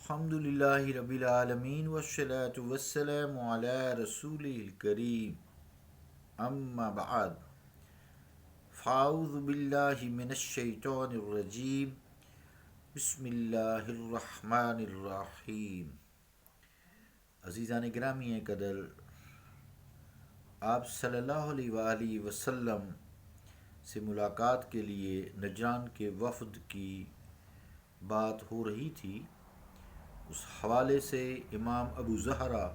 الحمد للہ رب العالمین والصلاة والسلام علی رسول الکریم اما بعد فاعوذ باللہ من الشیطان الرجیم بسم اللہ الرحمن الرحیم۔ عزیزان گرامی قدر، آپ صلی اللہ علیہ وآلہ وسلم سے ملاقات کے لیے نجران کے وفد کی بات ہو رہی تھی۔ اس حوالے سے امام ابو زہرا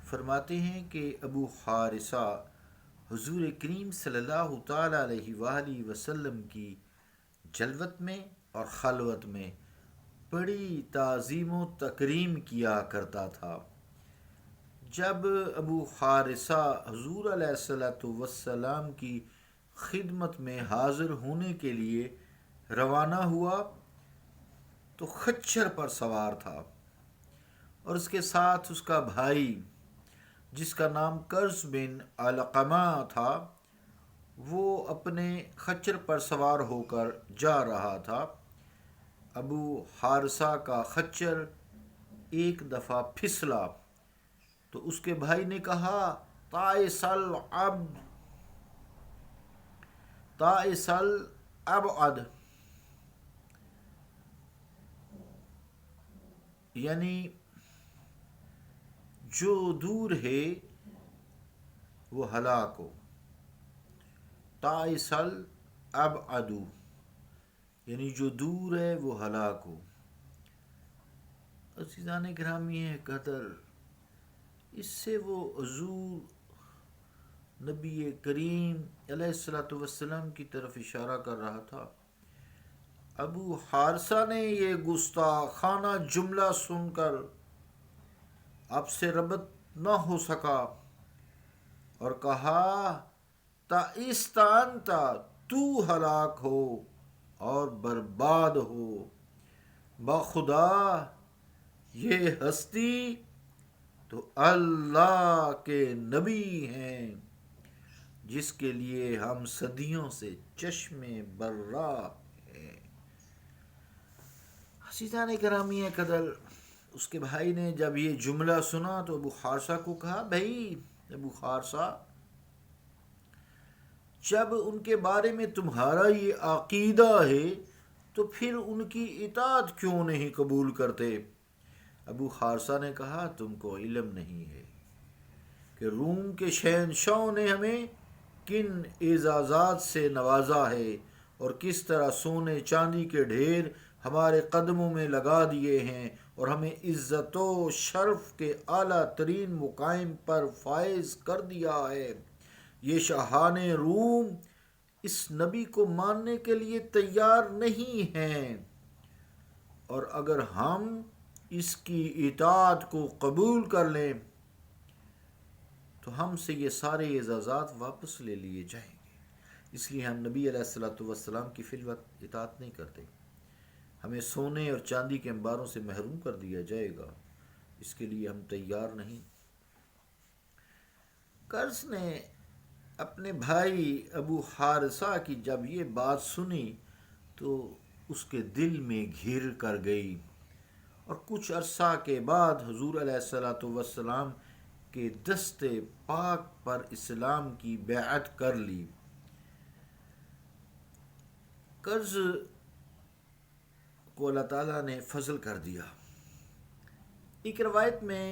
فرماتے ہیں کہ ابو حارثہ حضور کریم صلی اللہ تعالیٰ علیہ وآلہ وسلم کی جلوت میں اور خلوت میں بڑی تعظیم و تکریم کیا کرتا تھا۔ جب ابو حارثہ حضور علیہ الصلوۃ والسلام کی خدمت میں حاضر ہونے کے لیے روانہ ہوا تو خچر پر سوار تھا، اور اس کے ساتھ اس کا بھائی جس کا نام قرظ بن علقمہ تھا، وہ اپنے خچر پر سوار ہو کر جا رہا تھا۔ ابو حارثہ کا خچر ایک دفعہ پھسلا تو اس کے بھائی نے کہا، تعس العبد تعس الابعد، یعنی جو دور ہے وہ ہلاک ہو۔ تعس الابعد یعنی جو دور ہے وہ ہلاک ہو۔ عزیزان گرامی قدر، اس سے وہ حضور نبی کریم علیہ الصلوۃ والسلام کی طرف اشارہ کر رہا تھا۔ ابو حارثہ نے یہ گستاخانہ جملہ سن کر آپ سے ربط نہ ہو سکا اور کہا، تعست انت، تو ہلاک ہو اور برباد ہو، بخدا یہ ہستی تو اللہ کے نبی ہیں جس کے لیے ہم صدیوں سے چشم برا ہیں۔ عزیزان گرامی قدر، اس کے بھائی نے جب یہ جملہ سنا تو ابو حارثہ کو کہا، بھائی ابو حارثہ، جب ان کے بارے میں تمہارا یہ عقیدہ ہے تو پھر ان کی اطاعت کیوں نہیں قبول کرتے؟ ابو حارثہ نے کہا، تم کو علم نہیں ہے کہ روم کے شہنشاہوں نے ہمیں کن اعزازات سے نوازا ہے اور کس طرح سونے چاندی کے ڈھیر ہمارے قدموں میں لگا دیے ہیں اور ہمیں عزت و شرف کے اعلیٰ ترین مقام پر فائز کر دیا ہے۔ یہ شاہان روم اس نبی کو ماننے کے لیے تیار نہیں ہیں، اور اگر ہم اس کی اطاعت کو قبول کر لیں تو ہم سے یہ سارے اعزازات واپس لے لیے جائیں گے۔ اس لیے ہم نبی علیہ الصلوۃ والسلام کی فی الوقت اطاعت نہیں کرتے۔ ہمیں سونے اور چاندی کے انباروں سے محروم کر دیا جائے گا، اس کے لیے ہم تیار نہیں۔ قرظ نے اپنے بھائی ابو حارثہ کی جب یہ بات سنی تو اس کے دل میں گھر کر گئی، اور کچھ عرصہ کے بعد حضور علیہ الصلوۃ والسلام کے دست پاک پر اسلام کی بیعت کر لی۔ قرظ کو اللہ تعالیٰ نے فضل کر دیا۔ ایک روایت میں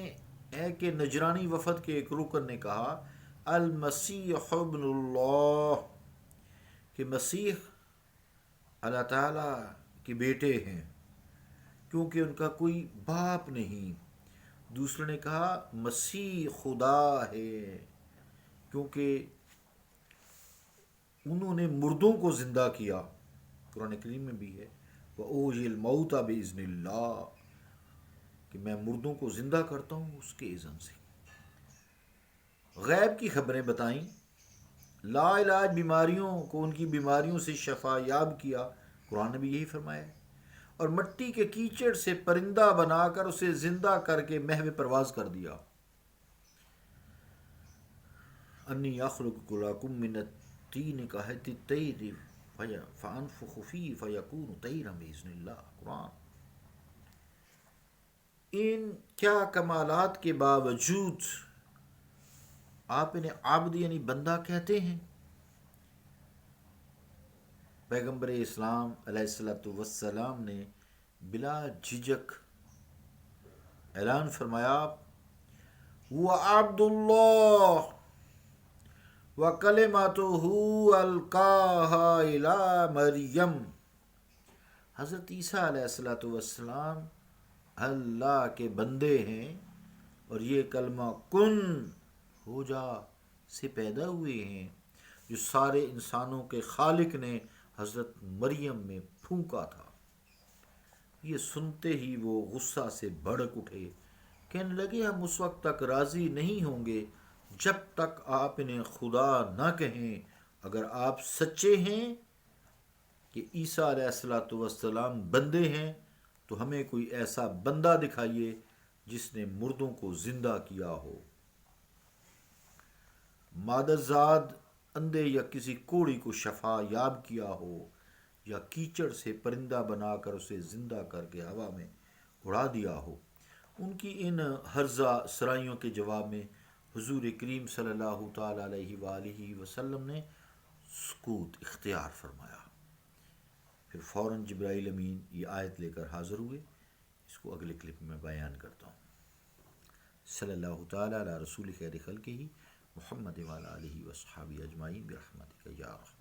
ہے کہ نجرانی وفد کے ایک رکن نے کہا، المسیح ابن اللہ، کہ مسیح اللہ تعالیٰ کے بیٹے ہیں کیونکہ ان کا کوئی باپ نہیں۔ دوسرے نے کہا، مسیح خدا ہے کیونکہ انہوں نے مردوں کو زندہ کیا۔ قرآن کریم میں بھی ہے، وَأُحْيِي الْمَوْتَى بِإِذْنِ اللَّهِ، کہ میں مردوں کو زندہ کرتا ہوں اس کے اذن سے۔ غیب کی خبریں بتائیں، لا علاج بیماریوں کو ان کی بیماریوں سے شفا یاب کیا، قرآن نے بھی یہی فرمایا ہے، اور مٹی کے کیچڑ سے پرندہ بنا کر اسے زندہ کر کے محو پرواز کر دیا۔ انی اخلق لکم من الطین کہیئۃ الطیر فانفخ فیہ فیکون طیرا باذن اللہ، قرآن۔ ان کیا کمالات کے باوجود آپ انہیں عابد یعنی بندہ کہتے ہیں؟ پیغمبر اسلام علیہ الصلوۃ والسلام نے بلا جھجک اعلان فرمایا، وہ عبد اللہ وَكَلِمَتُهُ أَلْقَاهَا إِلَى مریم، حضرت عیسیٰ علیہ السلام اللہ کے بندے ہیں اور یہ کلمہ کن ہو جا سے پیدا ہوئے ہیں جو سارے انسانوں کے خالق نے حضرت مریم میں پھونکا تھا۔ یہ سنتے ہی وہ غصہ سے بھڑک اٹھے، کہنے لگے ہم اس وقت تک راضی نہیں ہوں گے جب تک آپ انہیں خدا نہ کہیں۔ اگر آپ سچے ہیں کہ عیسیٰ علیہ السلام بندے ہیں تو ہمیں کوئی ایسا بندہ دکھائیے جس نے مردوں کو زندہ کیا ہو، مادر زاد اندھے یا کسی کوڑی کو شفا یاب کیا ہو، یا کیچڑ سے پرندہ بنا کر اسے زندہ کر کے ہوا میں اڑا دیا ہو۔ ان کی ان ہرزہ سرائیوں کے جواب میں حضور کریم صلی اللہ تعالیٰ علیہ وآلہ وسلم نے سکوت اختیار فرمایا۔ پھر فوراً جبرائیل امین یہ آیت لے کر حاضر ہوئے۔ اس کو اگلے کلپ میں بیان کرتا ہوں۔ صلی اللہ تعالیٰ علی رسول خیر خلقہ محمد وعلی آلہ وصحبہ اجمعین برحمتک یا ارحم